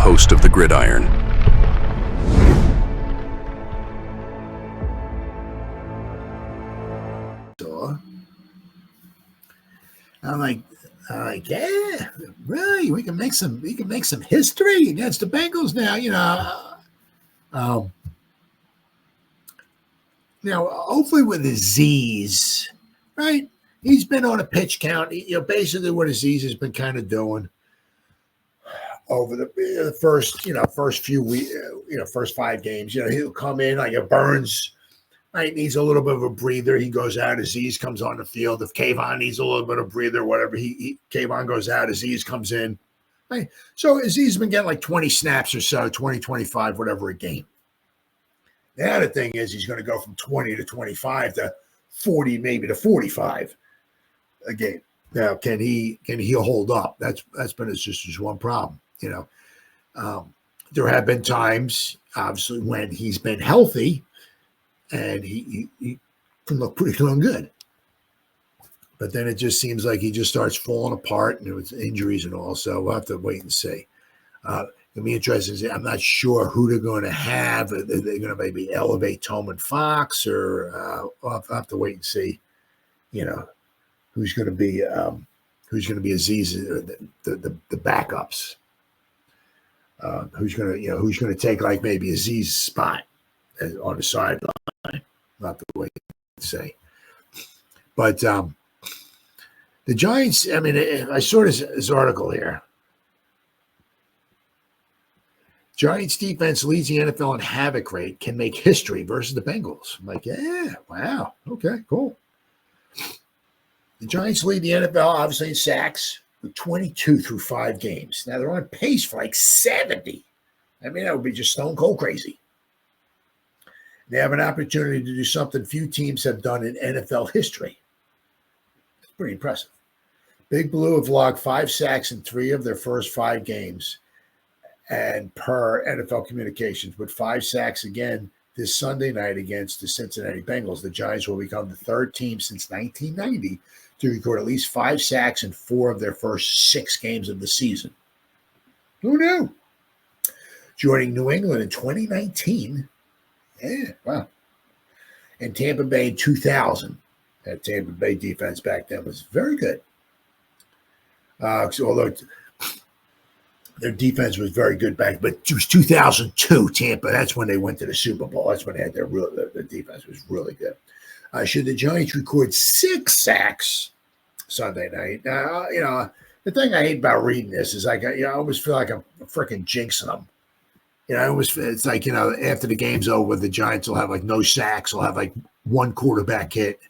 host of the Gridiron. I'm like, yeah, really, we can make some history against the Bengals now. Hopefully with Aziz, right? He's been on a pitch count. Basically what Aziz has been kind of doing over the first few weeks, first 5 games. He'll come in like a Burns. Right, needs a little bit of a breather. He goes out. Aziz comes on the field. If Kayvon needs a little bit of breather, whatever, Kayvon goes out. Aziz comes in. Right, so Aziz has been getting like 20 snaps or so, 20, 25, whatever a game. The other thing is he's going to go from 20 to 25 to 40, maybe to 45 a game. Now, can he hold up? That's been his one problem. There have been times, obviously, when he's been healthy. And he can look pretty darn good. But then it just seems like he just starts falling apart, and with injuries and all. So we'll have to wait and see. It'll be interesting to see. I'm not sure who they're going to have. They're going to maybe elevate Tolman Fox, or I'll have to wait and see. Who's going to be Aziz, the backups. Who's going to take like maybe Aziz's spot on the sideline. Not the way to say. But the Giants, I saw this article here. Giants defense leads the NFL in havoc rate, can make history versus the Bengals. I'm like, yeah, wow. Okay, cool. The Giants lead the NFL, obviously, in sacks with 22 through 5 games. Now, they're on pace for like 70. That would be just stone cold crazy. They have an opportunity to do something few teams have done in NFL history. It's pretty impressive. Big Blue have logged 5 sacks in 3 of their first 5 games, and per NFL Communications, with 5 sacks again this Sunday night against the Cincinnati Bengals, the Giants will become the 3rd team since 1990 to record at least 5 sacks in 4 of their first 6 games of the season. Who knew? Joining New England in 2019. Yeah, wow. And Tampa Bay in 2000. That Tampa Bay defense back then was very good. Although their defense was very good back, but it was 2002 Tampa. That's when they went to the Super Bowl. That's when they had their defense was really good. Should the Giants record 6 sacks Sunday night? The thing I hate about reading this is I always feel like I'm freaking jinxing them. It's like, after the game's over, the Giants will have like no sacks. They'll have like 1 quarterback hit,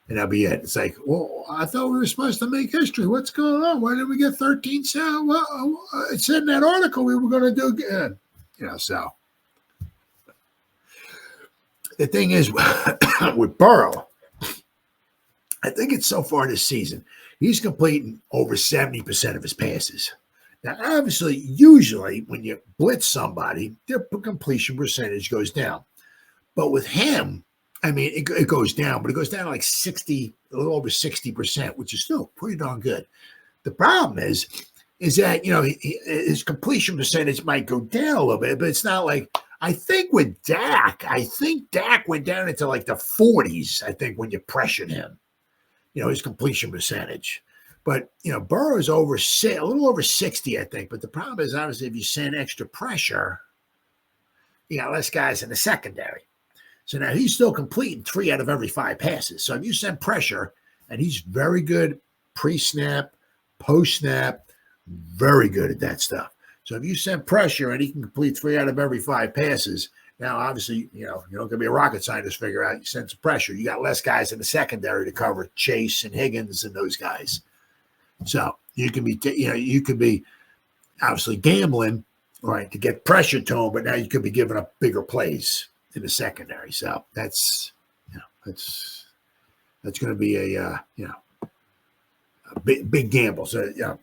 and that'll be it. It's like, well, I thought we were supposed to make history. What's going on? Why did we get 13 sacks? Well, it said in that article we were going to do again. So the thing is, with Burrow, I think it's so far this season, he's completing over 70% of his passes. Now, obviously, usually when you blitz somebody, their completion percentage goes down. But with him, it goes down, but it goes down like 60, a little over 60%, which is still pretty darn good. The problem is that, his completion percentage might go down a little bit, but it's not like, I think with Dak, went down into like the 40s, I think, when you pressured him, his completion percentage. But, Burrow's a little over 60, I think. But the problem is, obviously, if you send extra pressure, you got less guys in the secondary. So now he's still completing 3 out of every 5 passes. So if you send pressure, and he's very good pre-snap, post-snap, very good at that stuff. So if you send pressure and he can complete 3 out of every 5 passes, now, obviously, you're not going to be a rocket scientist to figure out you send some pressure. You got less guys in the secondary to cover Chase and Higgins and those guys. So you can be obviously gambling, right, to get pressure to him, but now you could be giving up bigger plays in the secondary. So that's going to be a big gamble. So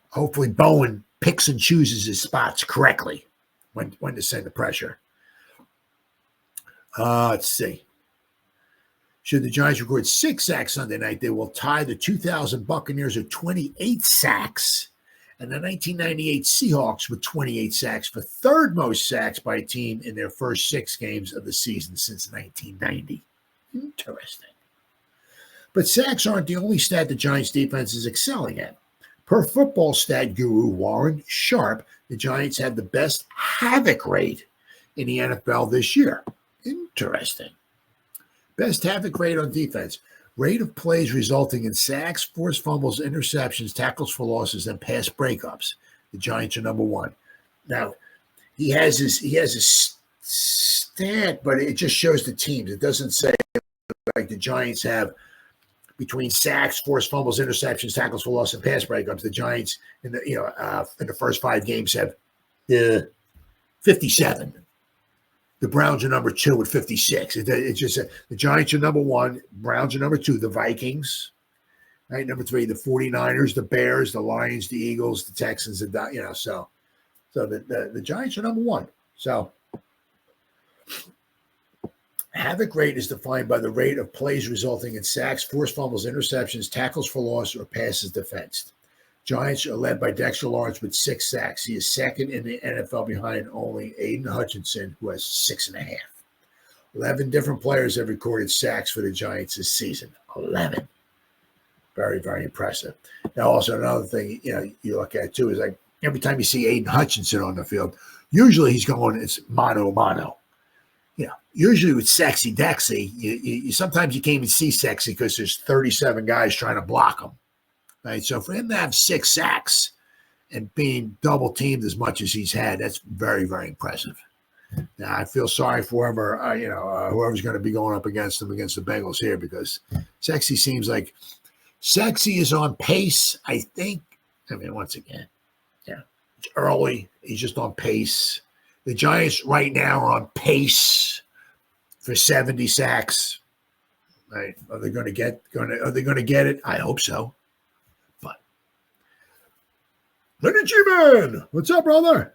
hopefully Bowen picks and chooses his spots correctly when to send the pressure. Let's see. Should the Giants record 6 sacks Sunday night, they will tie the 2000 Buccaneers with 28 sacks and the 1998 Seahawks with 28 sacks, for third most sacks by a team in their first 6 games of the season since 1990. Interesting. But sacks aren't the only stat the Giants defense is excelling at. Per football stat guru Warren Sharp, the Giants had the best havoc rate in the NFL this year. Interesting. Best havoc rate on defense. Rate of plays resulting in sacks, forced fumbles, interceptions, tackles for losses, and pass breakups. The Giants are number 1. Now, he has his stat, but it just shows the teams. It doesn't say like the Giants have between sacks, forced fumbles, interceptions, tackles for loss, and pass breakups. The Giants in the first 5 games have 57. The Browns are number 2 with 56. It's just the Giants are number 1, Browns are number 2, the Vikings, right? Number 3, the 49ers, the Bears, the Lions, the Eagles, the Texans, so the Giants are number 1. So havoc rate is defined by the rate of plays resulting in sacks, forced fumbles, interceptions, tackles for loss, or passes defensed. Giants are led by Dexter Lawrence with 6 sacks. He is second in the NFL behind only Aiden Hutchinson, who has 6.5. 11 different players have recorded sacks for the Giants this season. 11. Very, very impressive. Now, also another thing you look at too is like every time you see Aiden Hutchinson on the field, usually he's going it's mano a mano. Usually with Sexy Dexy, you sometimes you can't even see Sexy because there's 37 guys trying to block him. Right, so for him to have 6 sacks and being double teamed as much as he's had, that's very, very impressive. Now I feel sorry for whoever's going to be going up against him against the Bengals here, because Sexy seems like Sexy is on pace. I think. I mean, once again, it's early. He's just on pace. The Giants right now are on pace for 70 sacks. Right? Are they going to get it? I hope so. Lenny G-Man, what's up, brother?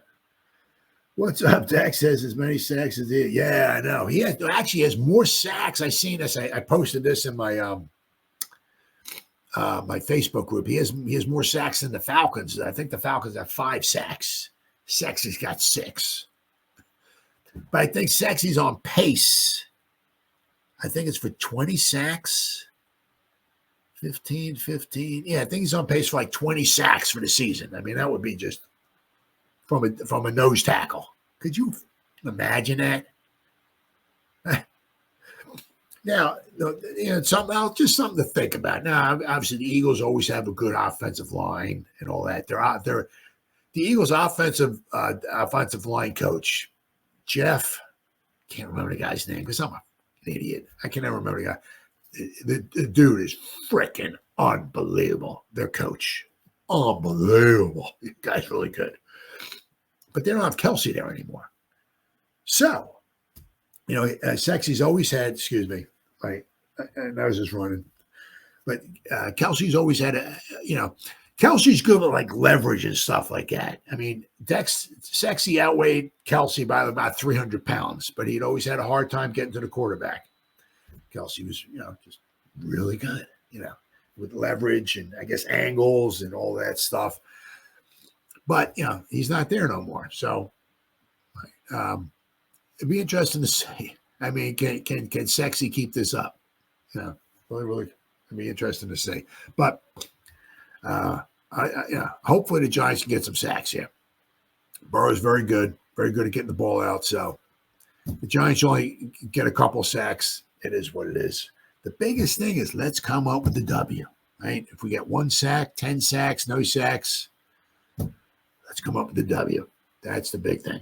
What's up? Dak says as many sacks as he. Yeah, I know. He has more sacks. I seen this. I posted this in my my Facebook group. He has more sacks than the Falcons. I think the Falcons have 5 sacks. Sexy's got 6. But I think Sexy's on pace. I think it's for 20 sacks. 15. Yeah, I think he's on pace for like 20 sacks for the season. I mean, that would be just from a nose tackle. Could you imagine that? Now, something to think about. Now, obviously, the Eagles always have a good offensive line and all that. The Eagles' offensive line coach, Jeff, can't remember the guy's name because I'm an idiot. I can never remember the guy. The dude is freaking unbelievable. Their coach, unbelievable. The guy's really good. But they don't have Kelsey there anymore. So, Sexy's always had, excuse me, right? I was just running. But Kelsey's always had Kelsey's good with like leverage and stuff like that. I mean, Sexy outweighed Kelsey by about 300 pounds, but he'd always had a hard time getting to the quarterback. Kelsey was, just really good, with leverage and I guess angles and all that stuff. But, he's not there no more. So it'd be interesting to see. I mean, can Sexy keep this up? Really, it'd be interesting to see. But hopefully the Giants can get some sacks here. Burrow's very good at getting the ball out. So the Giants only get a couple sacks. It is what it is. The biggest thing is let's come up with the W, right? If we get 1 sack, 10 sacks, no sacks, let's come up with the W. That's the big thing.